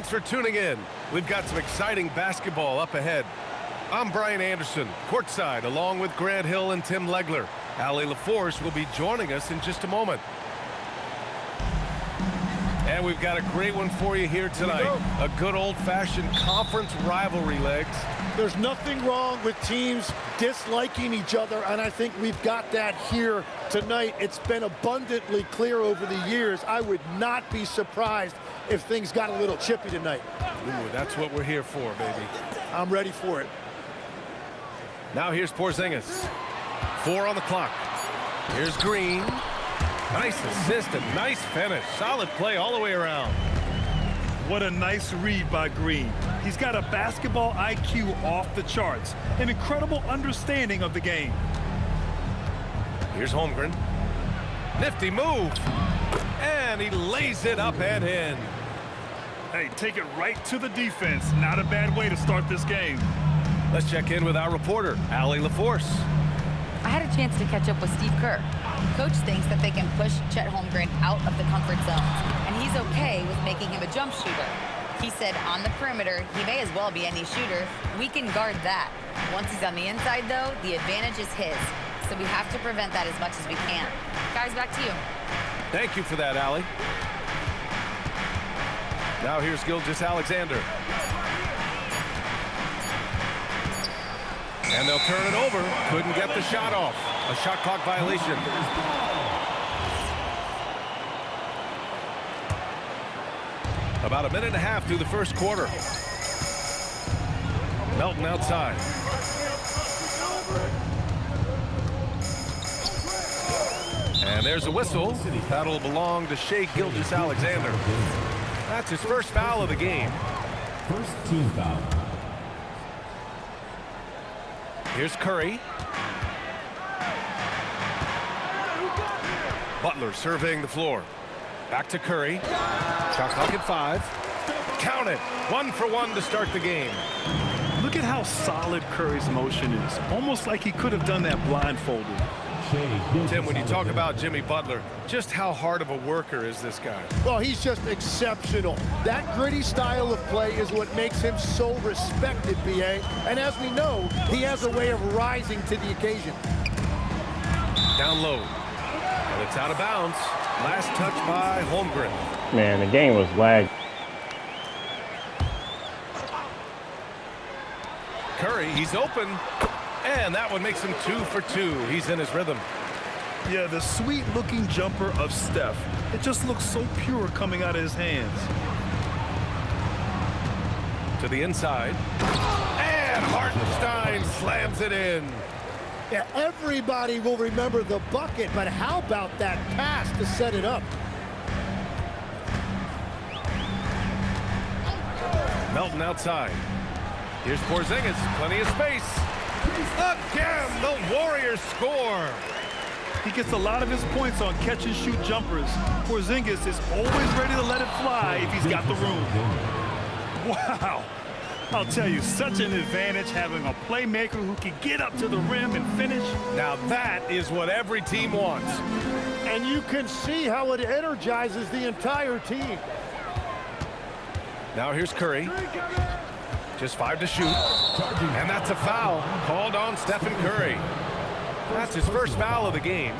Thanks for tuning in. We've got some exciting basketball up ahead. I'm Brian Anderson, courtside, along with Grant Hill and Tim Legler. Allie LaForce will be joining us in just a moment. And we've got a great one for you here tonight. A good old-fashioned conference rivalry, Legs. There's nothing wrong with teams disliking each other, and I think we've got that here tonight. It's been abundantly clear over the years. I would not be surprised if things got a little chippy tonight. Ooh, that's what we're here for, baby. I'm ready for it. Now here's Porzingis. 4 on the clock. Here's Green. Nice assist and nice finish. Solid play all the way around. What a nice read by Green. He's got a basketball IQ off the charts. An incredible understanding of the game. Here's Holmgren. Nifty move. And he lays it up and in. Hey, take it right to the defense. Not a bad way to start this game. Let's check in with our reporter, Allie LaForce. I had a chance to catch up with Steve Kerr. Coach thinks that they can push Chet Holmgren out of the comfort zone, and he's okay with making him a jump shooter. He said on the perimeter, he may as well be any shooter. We can guard that. Once he's on the inside, though, the advantage is his. So we have to prevent that as much as we can. Guys, back to you. Thank you for that, Allie. Now here's Gilgeous-Alexander. And they'll turn it over. Couldn't get the shot off. A shot clock violation. About a minute and a half through the first quarter. Melton outside. And there's a whistle. That'll belong to Shai Gilgeous-Alexander. That's his first foul of the game. First team foul. Here's Curry. Butler surveying the floor. Back to Curry. Shot clock at 5. Count it. 1 for 1 to start the game. Look at how solid Curry's motion is. Almost like he could have done that blindfolded. Tim, when you talk about Jimmy Butler, just how hard of a worker is this guy? Well, he's just exceptional. That gritty style of play is what makes him so respected, B.A. And as we know, he has a way of rising to the occasion. Down low. And it's out of bounds. Last touch by Holmgren. Man, the game was lagged. Curry, he's open. And that one makes him 2 for 2. He's in his rhythm. Yeah, the sweet-looking jumper of Steph. It just looks so pure coming out of his hands. To the inside. And Hartenstein slams it in. Yeah, everybody will remember the bucket, but how about that pass to set it up? Melton outside. Here's Porzingis. Plenty of space. Again, the Warriors score. He gets a lot of his points on catch-and-shoot jumpers. Porzingis is always ready to let it fly if he's got the room. Wow. I'll tell you, such an advantage having a playmaker who can get up to the rim and finish. Now that is what every team wants. And you can see how it energizes the entire team. Now here's Curry. Just 5 to shoot. And that's a foul called on Stephen Curry. That's his first foul of the game.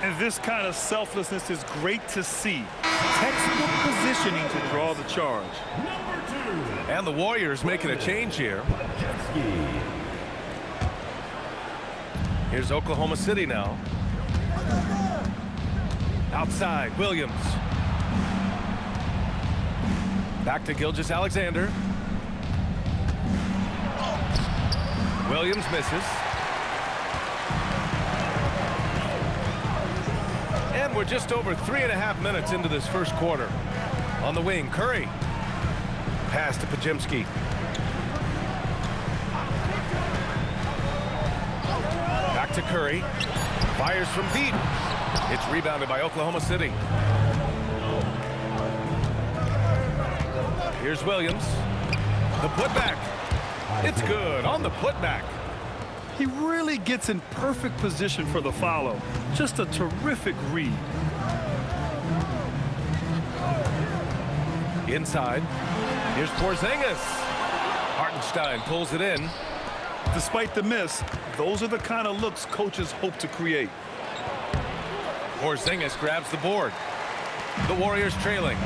And this kind of selflessness is great to see. Textbook positioning to draw the charge. And the Warriors making a change here. Here's Oklahoma City now. Outside, Williams. Back to Gilgeous-Alexander. Williams misses. And we're just over 3.5 minutes into this first quarter. On the wing, Curry. Pass to Podziemski. Back to Curry. Fires from deep. It's rebounded by Oklahoma City. Here's Williams. The putback. It's good on the putback. He really gets in perfect position for the follow. Just a terrific read. Inside. Here's Porzingis. Hartenstein pulls it in. Despite the miss, those are the kind of looks coaches hope to create. Porzingis grabs the board. The Warriors trailing.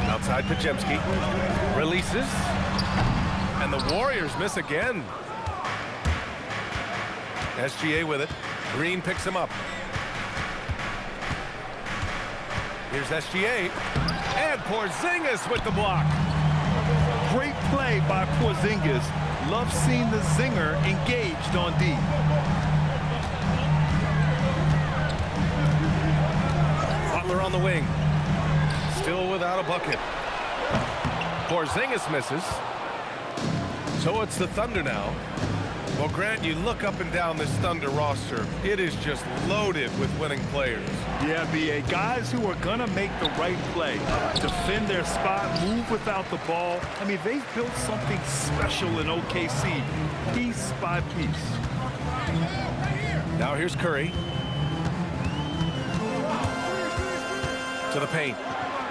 Outside Podziemski. Releases. And the Warriors miss again. SGA with it. Green picks him up. Here's SGA. And Porzingis with the block. Great play by Porzingis. Love seeing the zinger engaged on D. Butler on the wing. Still without a bucket. Porzingis misses. So it's the Thunder now. Well, Grant, you look up and down this Thunder roster. It is just loaded with winning players. Yeah, B.A. Guys who are going to make the right play. Defend their spot, move without the ball. I mean, they've built something special in OKC, piece by piece. Now here's Curry. To the paint.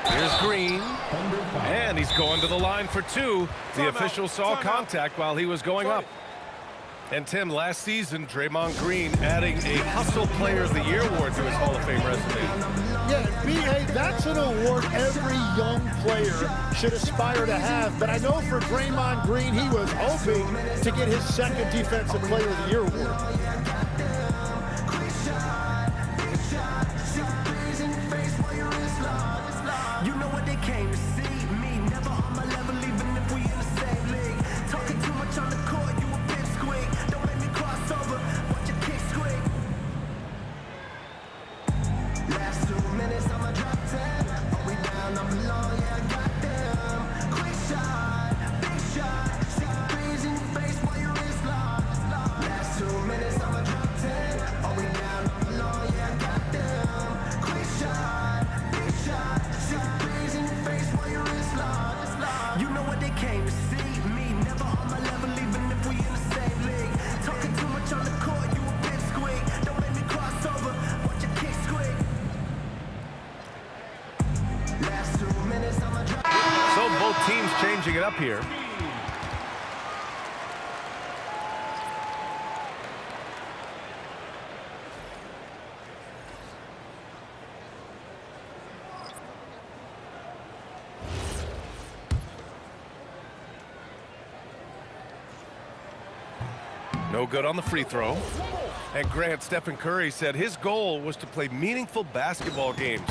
Here's Green. And he's going to the line for two. The official saw contact while he was going up. And Tim, last season, Draymond Green adding a Hustle Player of the Year award to his Hall of Fame resume. Yeah, B.A., that's an award every young player should aspire to have. But I know for Draymond Green, he was hoping to get his second Defensive Player of the Year award. You know what they came to see? Me, never on my level, even if we in the same league. Talking too much on the court, you a pipsqueak. Don't make me cross over, watch your kick squeak. Last 2 minutes, I'ma drop 10. Are we down, I'm below, yeah, I got them. Quick shot, big shot. 6 threes in your face while your wrist locked. Last 2 minutes, I'ma drop 10. Are we down, I'm below, yeah, I got them. Quick shot, big shot. 6 threes in your face while your wrist locked. You know what they came to see? Me, never on my level, even if we in the same league. Talking too much on the court, you a pipsqueak. Don't make me cross over, watch your kick squeak. Last 2 minutes, I'ma drop. So both teams changing it up here. No good on the free throw. And Grant, Stephen Curry said his goal was to play meaningful basketball games.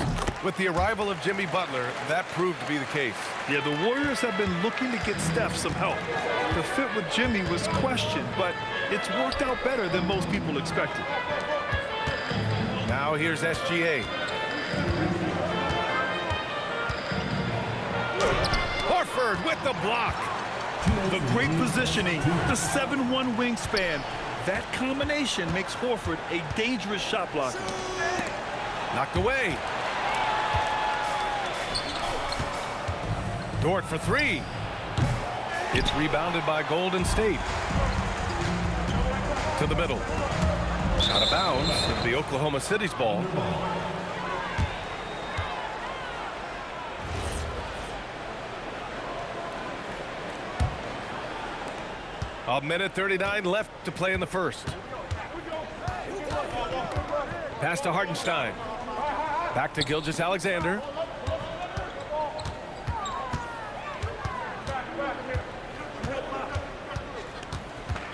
With the arrival of Jimmy Butler, that proved to be the case. Yeah, the Warriors have been looking to get Steph some help. The fit with Jimmy was questioned, but it's worked out better than most people expected. Now here's SGA. Horford with the block. The great positioning, the 7'1" wingspan. That combination makes Horford a dangerous shot blocker. Knocked away. Dort for three. It's rebounded by Golden State. To the middle. Out of bounds. It'll be Oklahoma City's ball. A minute 39 left to play in the first. Pass to Hartenstein. Back to Gilgeous-Alexander.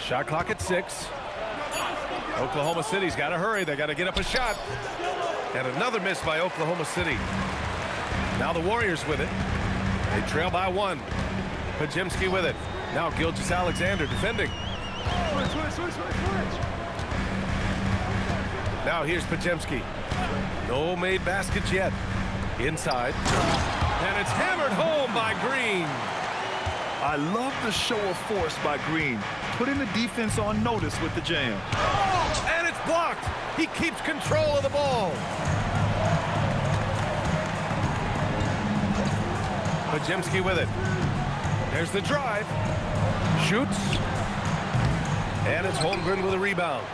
Shot clock at 6. Oklahoma City's got to hurry. They got to get up a shot. And another miss by Oklahoma City. Now the Warriors with it. They trail by 1. Podziemski with it. Now Gilgeous-Alexander defending. Now here's Podziemski. No made baskets yet. Inside. And it's hammered home by Green. I love the show of force by Green, putting the defense on notice with the jam. And it's blocked. He keeps control of the ball. Podziemski with it. There's the drive. Shoots. And it's Holmgren with a rebound.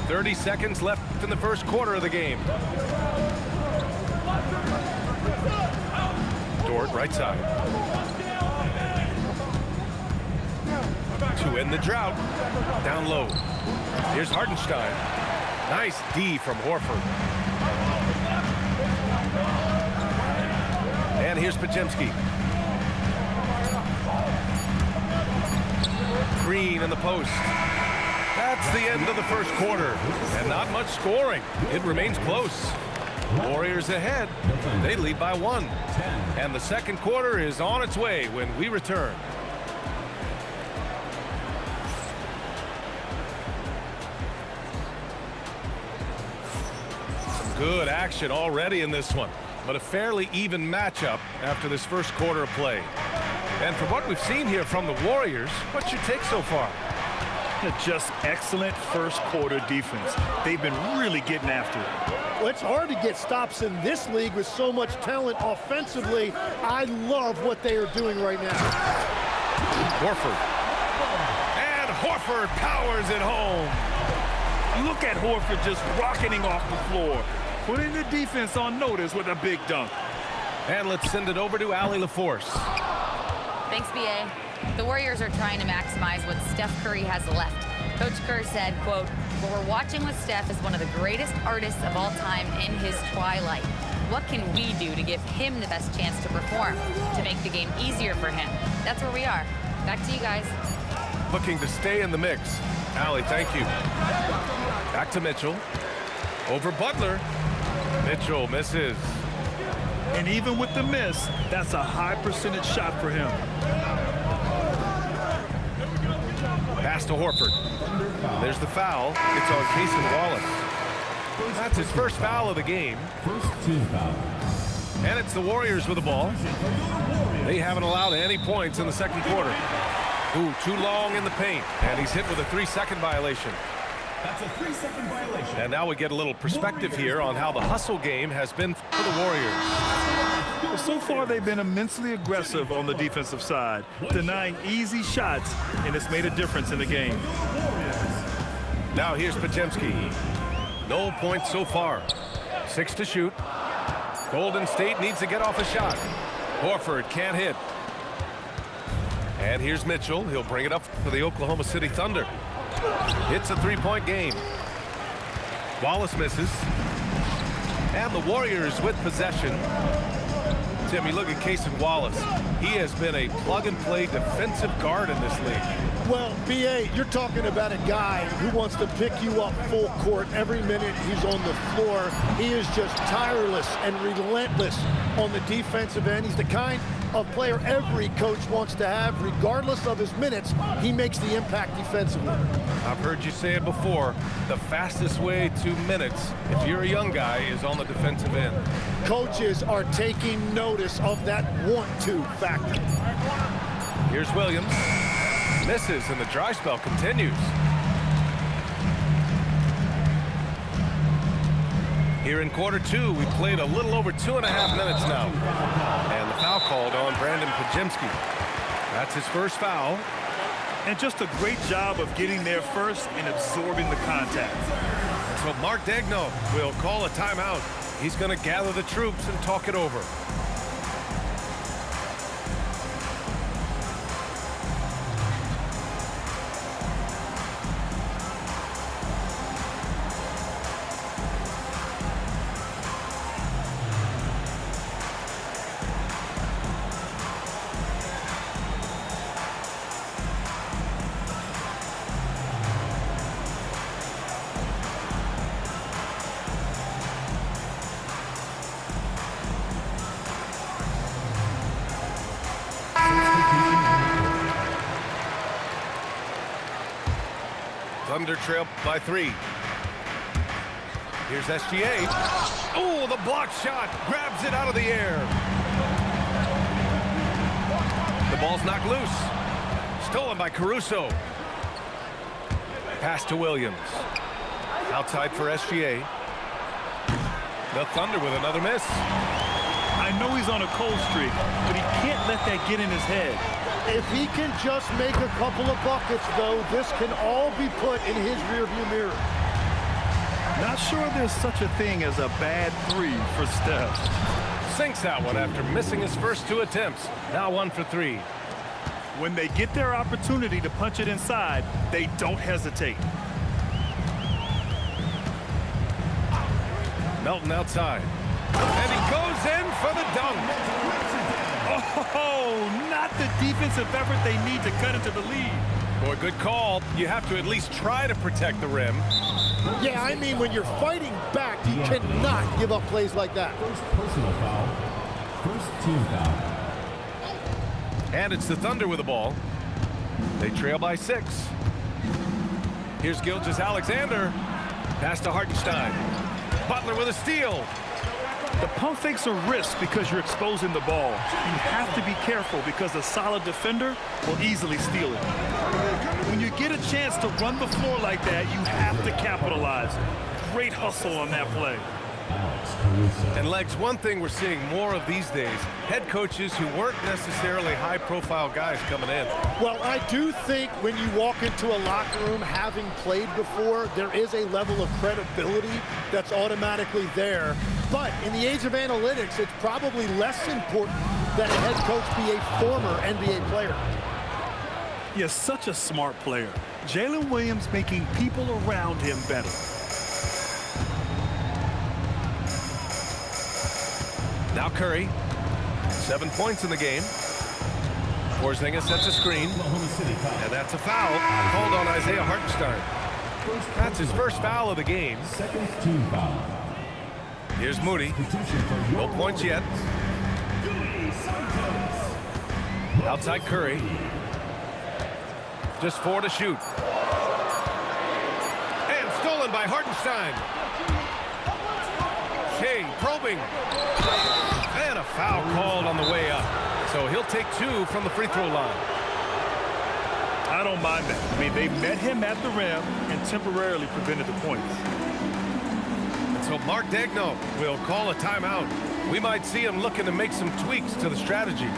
30 seconds left in the first quarter of the game. Dort, right side. To end the drought. Down low. Here's Hartenstein. Nice D from Horford. And here's Podziemski. Green in the post. That's the end of the first quarter. And not much scoring. It remains close. Warriors ahead. They lead by 1. And the second quarter is on its way when we return. Some good action already in this one, but a fairly even matchup after this first quarter of play. And from what we've seen here from the Warriors, what's your take so far? Just excellent first quarter defense. They've been really getting after it. Well, it's hard to get stops in this league with so much talent offensively. I love what they are doing right now. Horford. And Horford powers it home. Look at Horford just rocketing off the floor, putting the defense on notice with a big dunk. And let's send it over to Allie LaForce. Thanks, B.A. The Warriors are trying to maximize what Steph Curry has left. Coach Kerr said, quote, "What we're watching with Steph is one of the greatest artists of all time in his twilight. What can we do to give him the best chance to perform, to make the game easier for him?" That's where we are. Back to you guys. Looking to stay in the mix. Allie, thank you. Back to Mitchell. Over Butler. Mitchell misses. And even with the miss, that's a high percentage shot for him. Pass to Horford. There's the foul. It's on Cason Wallace. That's his first foul of the game. First team foul. And it's the Warriors with the ball. They haven't allowed any points in the second quarter. Ooh, too long in the paint. And he's hit with a 3-second violation. That's a 3-second violation. And now we get a little perspective here on how the hustle game has been for the Warriors. Well, so far they've been immensely aggressive on the defensive side, denying easy shots, and it's made a difference in the game. Now here's Podziemski. No points so far. 6 to shoot. Golden State needs to get off a shot. Horford can't hit. And here's Mitchell. He'll bring it up for the Oklahoma City Thunder. It's a 3-point game. Wallace misses. And the Warriors with possession. Tim, you look at Cason Wallace. He has been a plug-and-play defensive guard in this league. Well, B.A., you're talking about a guy who wants to pick you up full court every minute he's on the floor. He is just tireless and relentless on the defensive end. He's the kind of player every coach wants to have. Regardless of his minutes, he makes the impact defensively. I've heard you say it before. The fastest way to minutes, if you're a young guy, is on the defensive end. Coaches are taking notice of that want-to factor. Here's Williams. Misses, and the dry spell continues. Here in quarter 2, we played a little over 2.5 minutes now. And the foul called on Brandon Podziemski. That's his first foul. And just a great job of getting there first and absorbing the contact. So Mark Daigneault will call a timeout. He's going to gather the troops and talk it over. Thunder trail by 3. Here's SGA. Oh, the block shot. Grabs it out of the air. The ball's knocked loose. Stolen by Caruso. Pass to Williams. Outside for SGA. The Thunder with another miss. I know he's on a cold streak, but he can't let that get in his head. If he can just make a couple of buckets, though, this can all be put in his rearview mirror. Not sure there's such a thing as a bad three for Steph. Sinks that one after missing his first 2 attempts. Now 1 for 3. When they get their opportunity to punch it inside, they don't hesitate. Melton outside. And he goes in for the dunk. Oh, not the defensive effort they need to cut into the lead. Boy, good call. You have to at least try to protect the rim. Yeah, I mean, when you're fighting back, you cannot give up plays like that. First personal foul. First team foul. And it's the Thunder with the ball. They trail by 6. Here's Gilgeous-Alexander. Pass to Hartenstein. Butler with a steal. The pump fakes a risk because you're exposing the ball. You have to be careful because a solid defender will easily steal it. When you get a chance to run the floor like that, you have to capitalize. Great hustle on that play. Alex Caruso. And Legs, one thing we're seeing more of these days, head coaches who weren't necessarily high-profile guys coming in. Well, I do think when you walk into a locker room having played before, there is a level of credibility that's automatically there. But in the age of analytics, it's probably less important that a head coach be a former NBA player. He is such a smart player. Jalen Williams making people around him better. Now Curry, 7 points in the game. Porzingis sets a screen, Oklahoma City foul. and that's a foul called on Isaiah Hartenstein. That's his first foul of the game. Second team foul. Here's Moody. Petition for No your points yet. Outside Curry. Just 4 to shoot. And stolen by Hartenstein. Shea probing. And a foul called on the way up. So he'll take 2 from the free throw line. I don't mind that. I mean, they met him at the rim and temporarily prevented the points. And so Mark Daigneault will call a timeout. We might see him looking to make some tweaks to the strategy.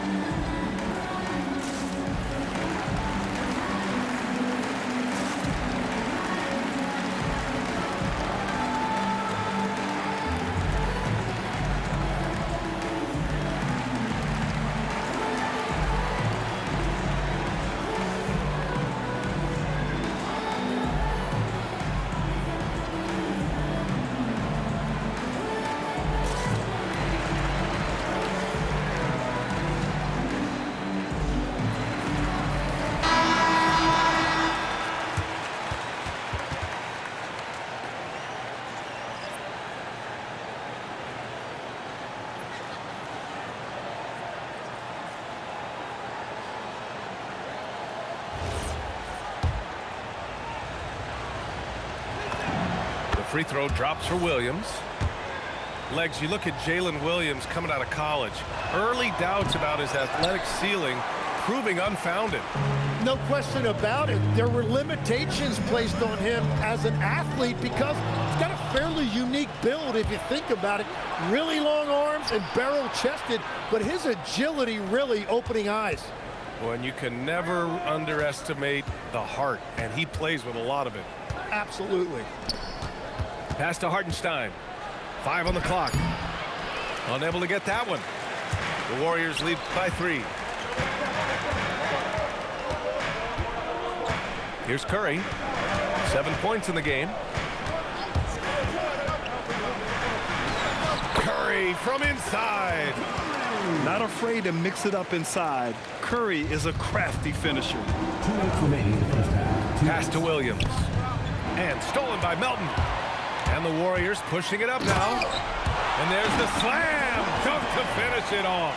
Free throw drops for Williams. Legs, you look at Jalen Williams coming out of college. Early doubts about his athletic ceiling proving unfounded. No question about it. There were limitations placed on him as an athlete because he's got a fairly unique build if you think about it. Really long arms and barrel-chested, but his agility really opening eyes. Well, and you can never underestimate the heart, and he plays with a lot of it. Absolutely. Pass to Hartenstein. 5 on the clock. Unable to get that one. The Warriors lead by 3. Here's Curry. 7 points in the game. Curry from inside. Not afraid to mix it up inside. Curry is a crafty finisher. 2 minutes remaining in the first half. Pass to Williams. And stolen by Melton. And the Warriors pushing it up now. And there's the slam dunk to finish it off.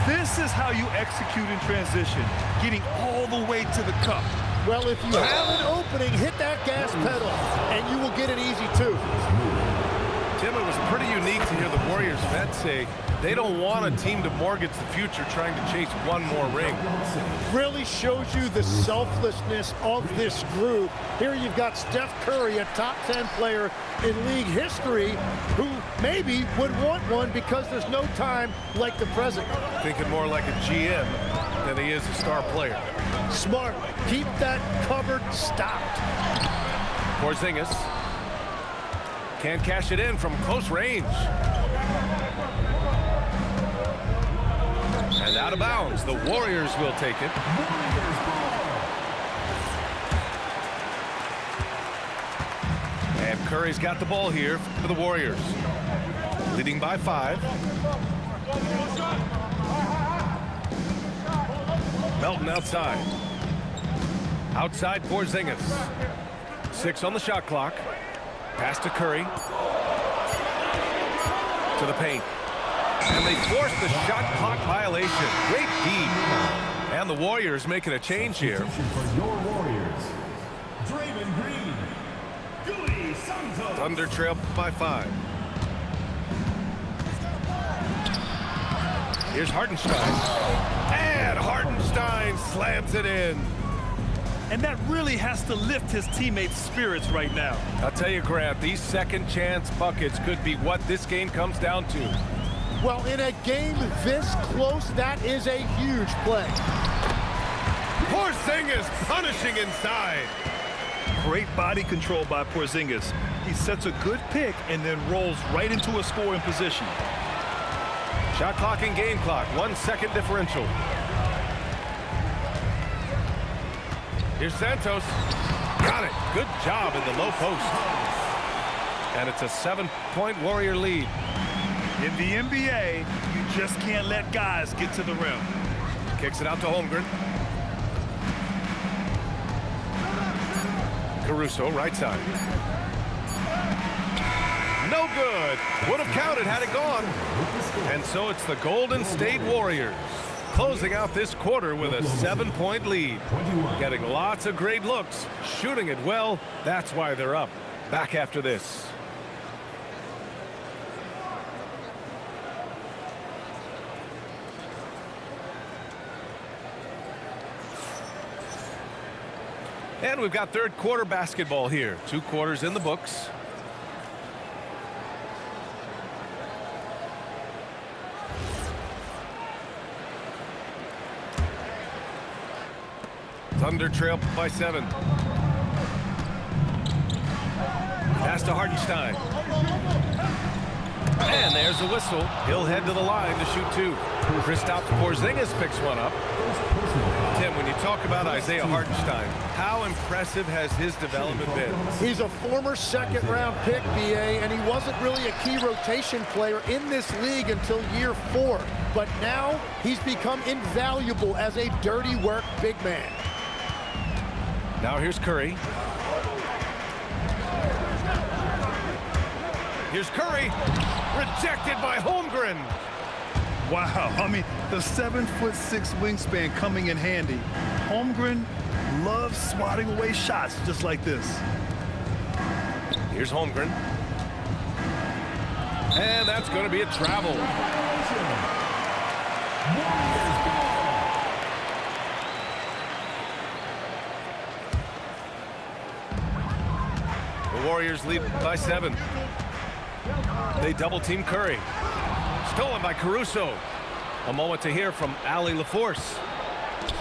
This is how you execute in transition, getting all the way to the cup. Well, if you have an opening, hit that gas pedal, and you will get it easy, too. Tim, it was pretty unique to hear the Warriors vets say they don't want a team to mortgage the future trying to chase one more ring. Really shows you the selflessness of this group. Here you've got Steph Curry, a top 10 player in league history, who maybe would want one because there's no time like the present. Thinking more like a GM than he is a star player. Smart. Keep that cupboard stocked. Porzingis Can't cash it in from close range. And out of bounds. The Warriors will take it. And Curry's got the ball here for the Warriors. Leading by 5. Melton outside. Outside Porzingis. 6 on the shot clock. Pass to Curry. To the paint. And they force the shot clock violation. Great D. And the Warriors making a change here. For your Warriors, Draymond Green, Gully Santos. Thunder trail by 5. Here's Hartenstein. And Hartenstein slams it in. And that really has to lift his teammates' spirits right now. I'll tell you, Grant, these second chance buckets could be what this game comes down to. Well, in a game this close, that is a huge play. Porzingis punishing inside. Great body control by Porzingis. He sets a good pick and then rolls right into a scoring position. Shot clock and game clock. 1 second differential. Here's Santos. Got it. Good job in the low post. And it's a 7-point Warrior lead. In the NBA, you just can't let guys get to the rim. Kicks it out to Holmgren. Caruso, right side. No good. Would have counted had it gone. And so it's the Golden State Warriors closing out this quarter with a 7-point lead. Getting lots of great looks, shooting it well. That's why they're up. Back after this. And we've got third quarter basketball here. 2 quarters in the books. Thunder trail by 7. Pass to Hartenstein. And there's the whistle. He'll head to the line to shoot 2. Kristaps Porzingis picks one up. Tim, when you talk about Isaiah Hartenstein, how impressive has his development been? He's a former second-round pick, BA, and he wasn't really a key rotation player in this league until year 4. But now he's become invaluable as a dirty work big man. Now here's Curry. Here's Curry. Rejected by Holmgren. Wow, I mean, the 7'6" wingspan coming in handy. Holmgren loves swatting away shots just like this. Here's Holmgren. And that's going to be a travel. The Warriors lead by 7. They double team Curry. Stolen by Caruso. A moment to hear from Allie LaForce.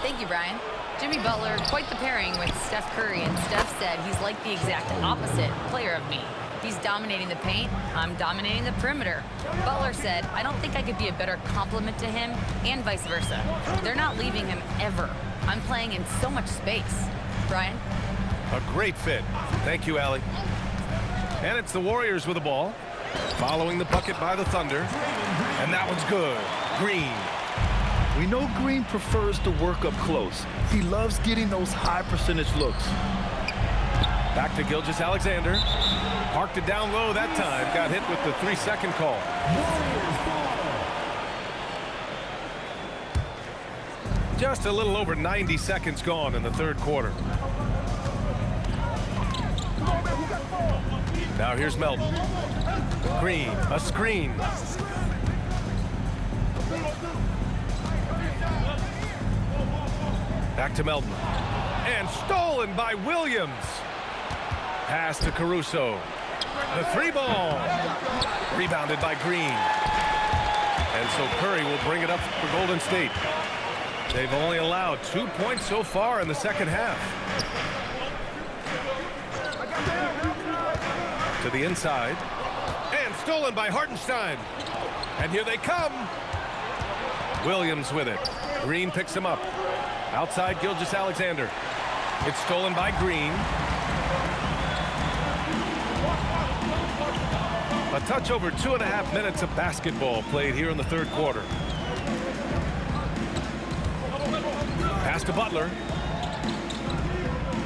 Thank you, Brian. Jimmy Butler, quite the pairing with Steph Curry, and Steph said he's like the exact opposite player of me. He's dominating the paint, I'm dominating the perimeter. Butler said, I don't think I could be a better complement to him, and vice versa. They're not leaving him ever. I'm playing in so much space. Brian? A great fit. Thank you, Allie. And it's the Warriors with the ball. Following the bucket by the Thunder. And that one's good. Green. We know Green prefers to work up close. He loves getting those high percentage looks. Back to Gilgeous-Alexander. Parked it down low that time. Got hit with the 3-second call. Just a little over 90 seconds gone in the third quarter. Now here's Melton. Green, a screen. Back to Melton. And stolen by Williams. Pass to Caruso. The 3-ball. Rebounded by Green. And so Curry will bring it up for Golden State. They've only allowed 2 points so far in the second half. To To the inside. And stolen by Hartenstein. And here they come. Williams with it. Green picks him up. Outside Gilgeous-Alexander. It's stolen by Green. A touch over 2.5 minutes of basketball played here in the third quarter. Pass to Butler.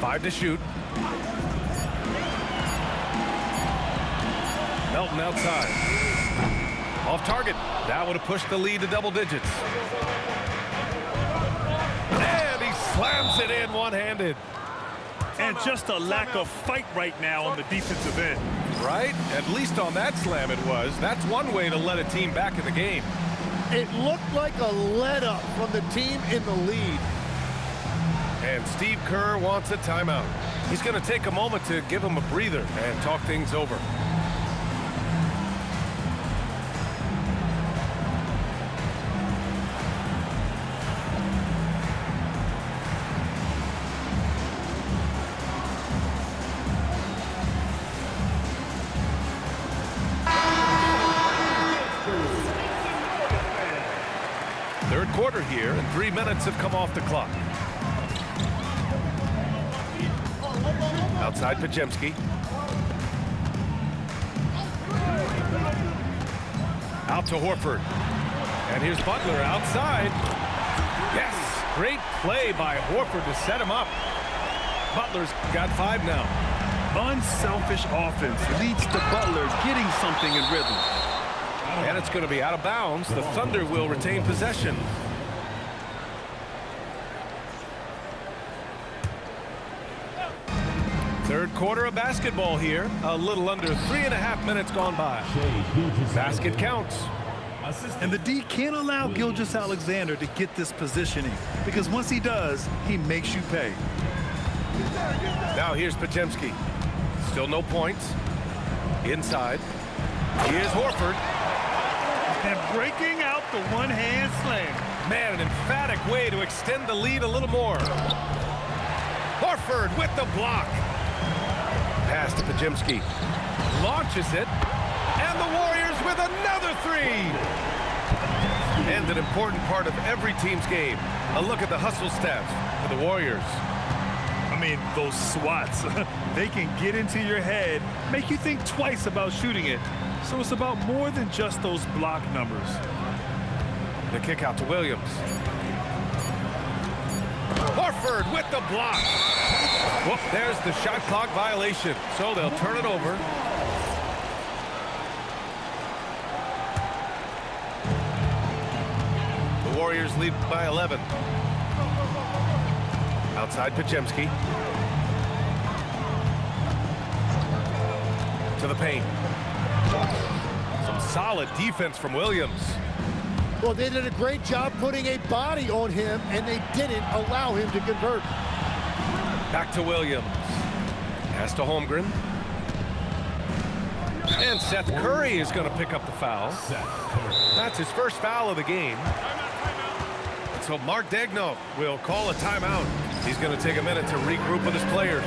5 to shoot. Melton outside. Off target. That would have pushed the lead to double digits. And he slams it in one-handed. And just a lack of fight right now on the defensive end. Right? At least on that slam it was. That's one way to let a team back in the game. It looked like a let-up from the team in the lead. And Steve Kerr wants a timeout. He's going to take a moment to give him a breather and talk things over. Third quarter here, and 3 minutes have come off the clock. Outside Podziemski. Out to Horford. And here's Butler outside. Yes, great play by Horford to set him up. Butler's got 5 now. Unselfish offense leads to Butler getting something in rhythm. And it's going to be out of bounds. The Thunder will retain possession. Third quarter of basketball here. A little under 3.5 minutes gone by. Basket counts. And the D can't allow Gilgeous-Alexander to get this positioning, because once he does, he makes you pay. Now here's Podziemski. Still no points. Inside. Here's Horford. And breaking out the one-hand slam. Man, an emphatic way to extend the lead a little more. Horford with the block. Pass to Podziemski. Launches it. And the Warriors with another 3. And an important part of every team's game. A look at the hustle stats for the Warriors. I mean, those swats, they can get into your head, make you think twice about shooting it. So it's about more than just those block numbers. The kick out to Williams. Horford with the block. Whoop, there's the shot clock violation. So they'll turn it over. The Warriors lead by 11. Outside Podziemski. To the paint. Some solid defense from Williams. Well, they did a great job putting a body on him, and they didn't allow him to convert. Back to Williams. Pass to Holmgren. And Seth Curry is going to pick up the foul. That's his first foul of the game. So Mark Daigneault will call a timeout. He's going to take a minute to regroup with his players.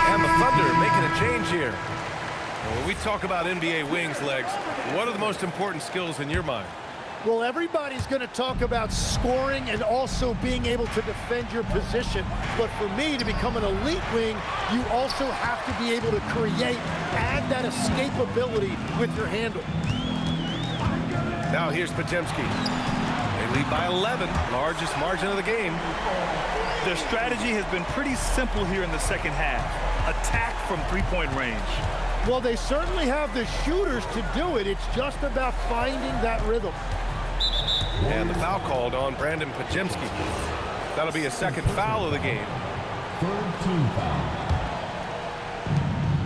And the Thunder making a change here. When we talk about NBA wings, Legs, what are the most important skills in your mind? Well, everybody's going to talk about scoring and also being able to defend your position. But for me, to become an elite wing, you also have to be able to create, add that escapability with your handle. Now here's Podziemski. They lead by 11, largest margin of the game. Their strategy has been pretty simple here in the second half. Attack from three-point range. Well, they certainly have the shooters to do it. It's just about finding that rhythm. And the foul called on Brandon Podziemski. That'll be a second foul of the game. Third team foul.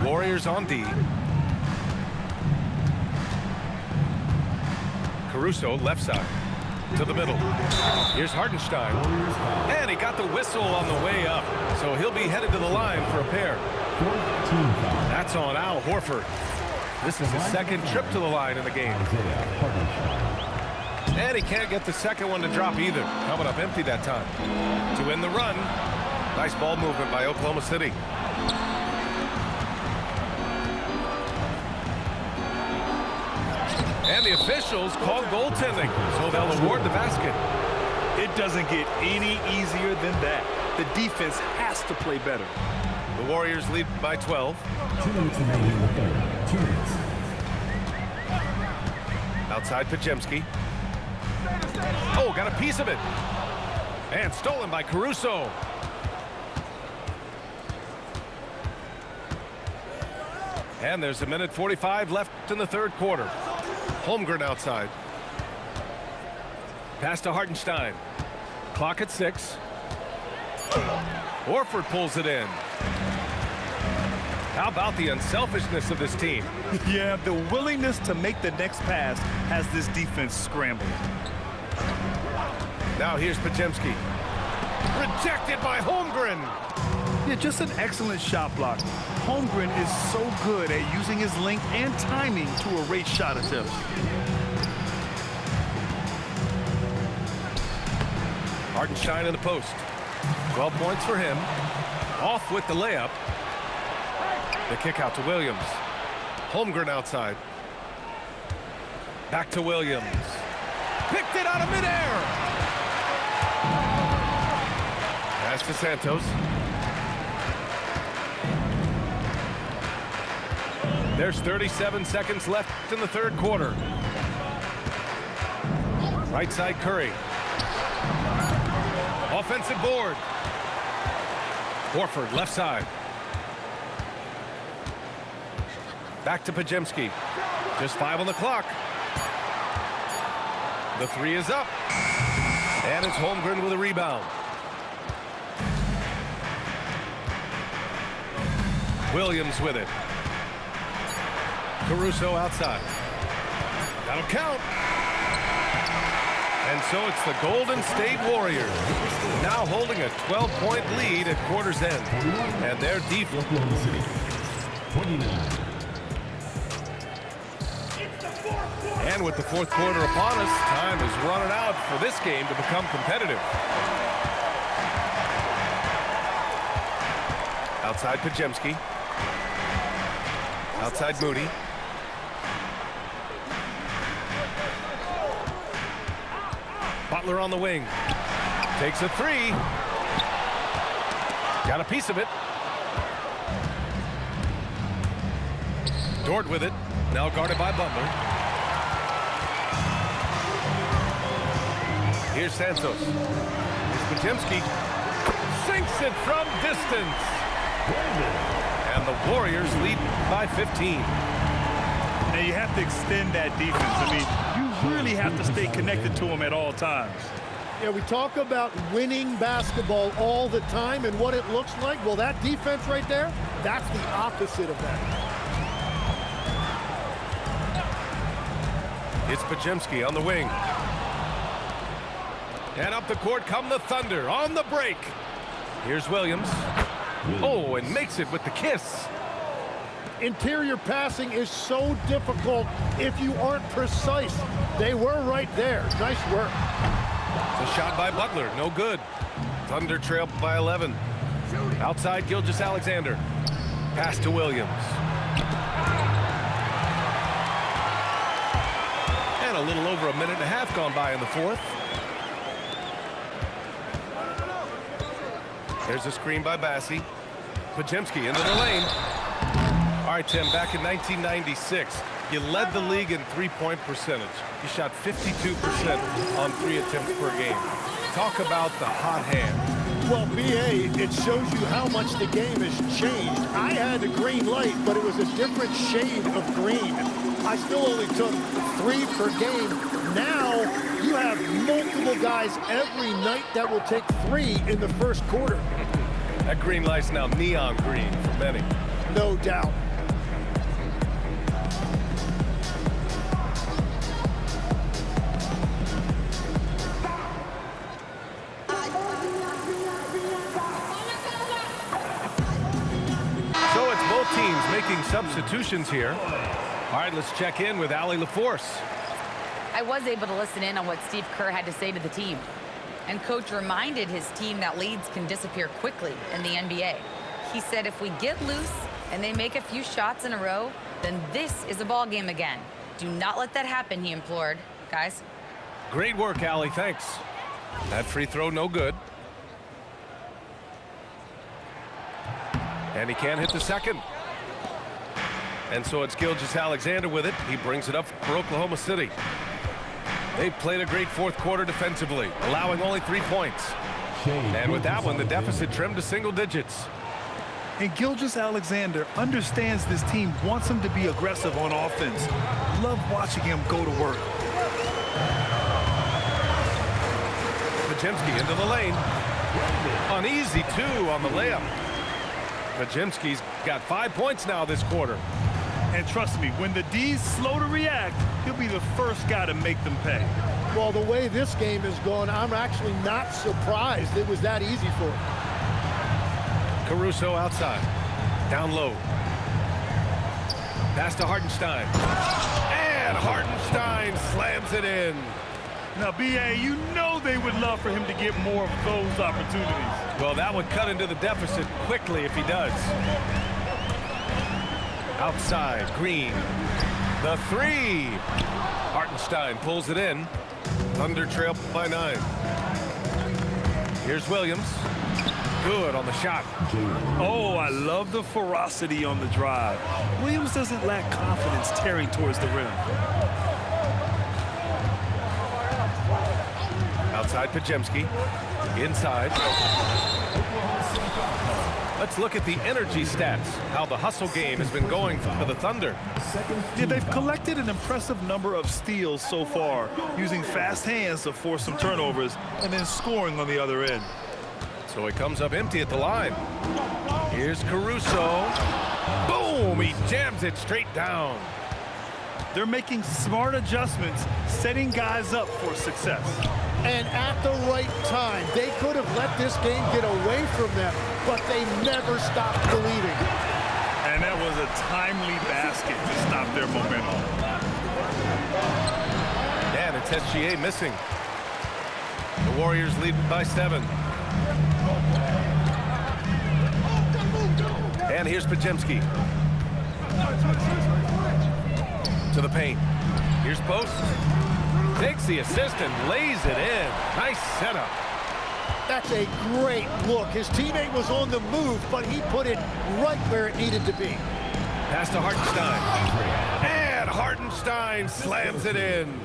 Warriors on D. Caruso, left side, to the middle. Here's Hartenstein. And he got the whistle on the way up. So he'll be headed to the line for a pair. That's on Al Horford. This is his second trip to the line in the game. And he can't get the second one to drop either. Coming up empty that time. To end the run. Nice ball movement by Oklahoma City. And the officials call goaltending, so they'll award the basket. It doesn't get any easier than that. The defense has to play better. The Warriors lead by 12. 2 minutes remaining in the third. 2 minutes. Outside Podziemski. Oh, got a piece of it. And stolen by Caruso. And there's a minute 45 left in the third quarter. Holmgren outside. Pass to Hartenstein. Clock at 6. Horford pulls it in. How about the unselfishness of this team? Yeah, the willingness to make the next pass has this defense scrambling. Now here's Podziemski. Rejected by Holmgren. Yeah, just an excellent shot block. Holmgren is so good at using his length and timing to erase shot attempts. Hartenstein in the post. 12 points for him. Off with the layup. The kick out to Williams. Holmgren outside. Back to Williams. Picked it out of midair. Pass to Santos. There's 37 seconds left in the third quarter. Right side Curry. Offensive board. Horford left side. Back to Podziemski. Just 5 on the clock. The 3 is up. And it's Holmgren with a rebound. Williams with it. Caruso outside. That'll count. And so it's the Golden State Warriors now holding a 12-point lead at quarter's end. And their defense. 29. And with the fourth quarter upon us, time is running out for this game to become competitive. Outside Podziemski. Outside Moody. Butler on the wing. Takes a 3. Got a piece of it. Dort with it. Now guarded by Butler. Here's Santos. Here's Podziemski. Sinks it from distance. And the Warriors lead by 15. Now you have to extend that defense. I mean, you really have to stay connected to them at all times. Yeah, we talk about winning basketball all the time and what it looks like. Well, that defense right there, that's the opposite of that. It's Podziemski on the wing. And up the court come the Thunder on the break. Here's Williams. Oh, and makes it with the kiss. Interior passing is so difficult if you aren't precise. They were right there. Nice work. The shot by Butler, no good. Thunder trail by 11. Outside Gilgeous-Alexander. Pass to Williams. And a little over a minute and a half gone by in the fourth. There's a screen by Bassi. Podziemski into the lane. All right, Tim, back in 1996, you led the league in three-point percentage. You shot 52% on 3 attempts per game. Talk about the hot hand. Well, BA, it shows you how much the game has changed. I had a green light, but it was a different shade of green. I still only took 3 per game. Now you have multiple guys every night that will take 3 in the first quarter. That green light's now neon green for many. No doubt. making substitutions here. All right, let's check in with Allie LaForce. I was able to listen in on what Steve Kerr had to say to the team. And Coach reminded his team that leads can disappear quickly in the NBA. He said if we get loose and they make a few shots in a row, then this is a ball game again. Do not let that happen, he implored. Guys. Great work, Allie. Thanks. That free throw, no good. And he can't hit the second. And so it's Gilgeous-Alexander with it. He brings it up for Oklahoma City. They've played a great fourth quarter defensively, allowing only 3 points. And with that one, the deficit trimmed to single digits. And Gilgeous-Alexander understands this team wants him to be aggressive on offense. Love watching him go to work. Podziemski into the lane. An easy 2 on the layup. Podziemski's got 5 points now this quarter. And trust me, when the D's slow to react, he'll be the first guy to make them pay. Well, the way this game is going, I'm actually not surprised it was that easy for him. Caruso outside. Down low. Pass to Hartenstein. And Hartenstein slams it in. Now, B.A., you know they would love for him to get more of those opportunities. Well, that would cut into the deficit quickly if he does. Outside, Green. The 3. Hartenstein pulls it in. Thunder trail by 9. Here's Williams. Good on the shot. Oh, I love the ferocity on the drive. Williams doesn't lack confidence tearing towards the rim. Outside Podziemski. Inside. Let's look at the energy stats, how the hustle game has been going for the Thunder. Yeah, they've collected an impressive number of steals so far, using fast hands to force some turnovers and then scoring on the other end. So he comes up empty at the line. Here's Caruso. Boom! He jams it straight down. They're making smart adjustments, setting guys up for success. And at the right time, they could have let this game get away from them, but they never stopped believing. And that was a timely basket to stop their momentum. And it's SGA missing. The Warriors lead by 7. And here's Podziemski. To the paint. Here's Post. Takes the assist and lays it in. Nice setup. That's a great look. His teammate was on the move, but he put it right where it needed to be. Pass to Hartenstein. And Hartenstein slams it in.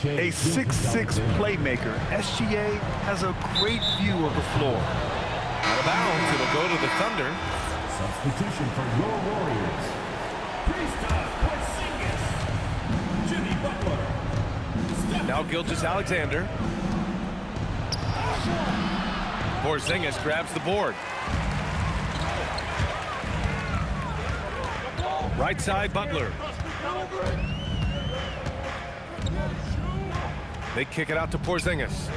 A 6'6" playmaker, SGA has a great view of the floor. Out of bounds, it'll go to the Thunder. Substitution for your Warriors. Kristaps Porzingis. Jimmy Butler. Now Gilgeous-Alexander. Porzingis grabs the board. Right side, Butler. They kick it out to Porzingis.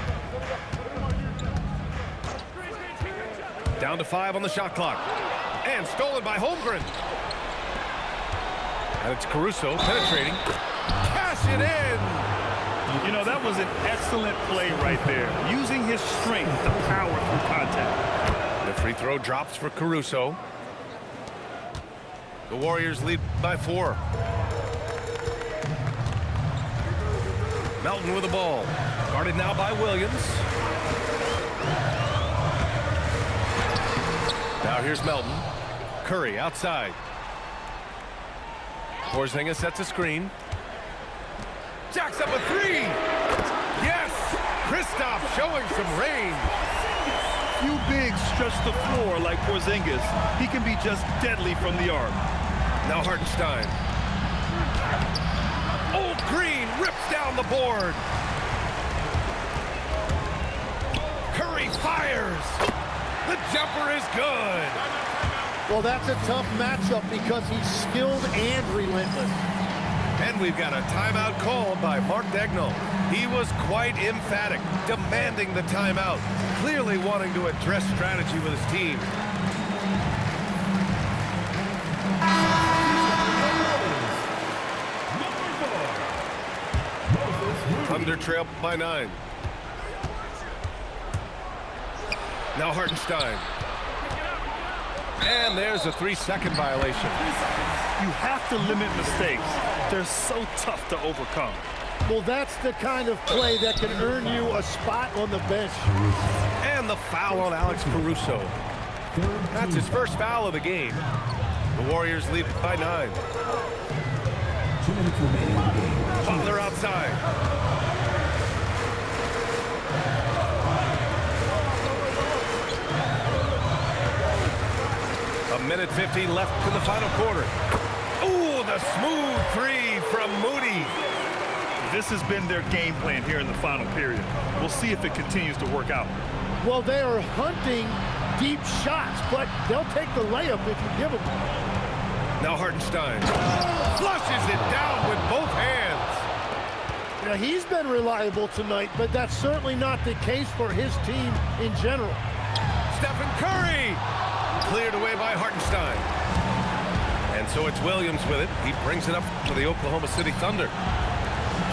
Down to 5 on the shot clock. And stolen by Holmgren. And it's Caruso penetrating. Cash it in! You know, that was an excellent play right there, using his strength to power through contact. The free throw drops for Caruso. The Warriors lead by 4. Melton with the ball. Guarded now by Williams. Now here's Melton. Curry outside. Porzingis sets a screen. Jacks up a 3. Yes! Kristaps showing some range. Few bigs stretch the floor like Porzingis. He can be just deadly from the arc. Now Hartenstein. Old Green rips down the board. Curry fires. The jumper is good. Well, that's a tough matchup because he's skilled and relentless. And we've got a timeout called by Mark Daigneault. He was quite emphatic, demanding the timeout, clearly wanting to address strategy with his team. Thunder trail by 9. Now Hartenstein. And there's a 3-second violation. You have to limit mistakes. They're so tough to overcome. Well, that's the kind of play that can earn you a spot on the bench. And the foul on Alex Caruso. That's his first foul of the game. The Warriors lead by 9. 2 minutes remaining in the game. Butler outside. A minute 15 left in the final quarter. Ooh, the smooth 3 from Moody. This has been their game plan here in the final period. We'll see if it continues to work out. Well, they are hunting deep shots, but they'll take the layup if you give them. Now Hartenstein flushes it down with both hands. Now, he's been reliable tonight, but that's certainly not the case for his team in general. Stephen Curry cleared away by Hartenstein. And so it's Williams with it. He brings it up for the Oklahoma City Thunder.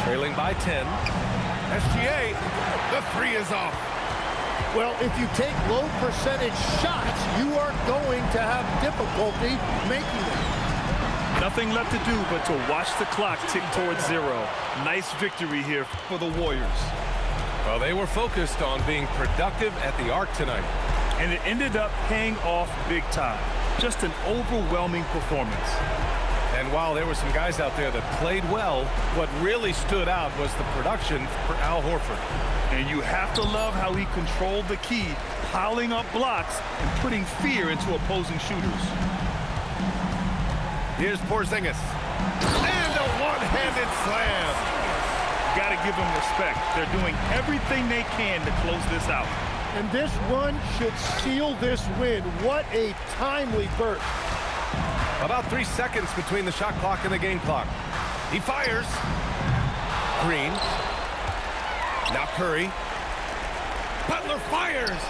Trailing by 10. SGA, the 3 is off. Well, if you take low percentage shots, you are going to have difficulty making them. Nothing left to do but to watch the clock tick towards 0. Nice victory here for the Warriors. Well, they were focused on being productive at the arc tonight. And it ended up paying off big time. Just an overwhelming performance. And while there were some guys out there that played well, what really stood out was the production for Al Horford. And you have to love how he controlled the key, piling up blocks and putting fear into opposing shooters. Here's Porzingis. And a one-handed slam. Got to give them respect. They're doing everything they can to close this out. And this run should seal this win. What a timely burst. About 3 seconds between the shot clock and the game clock. He fires. Green. Now Curry. Butler fires.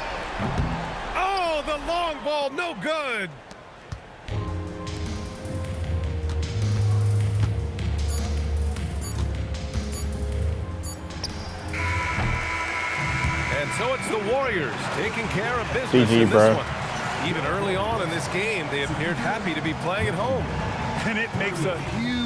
Oh, the long ball, no good. And so it's the Warriors taking care of business in this one. Even early on in this game, they appeared happy to be playing at home. And it makes a huge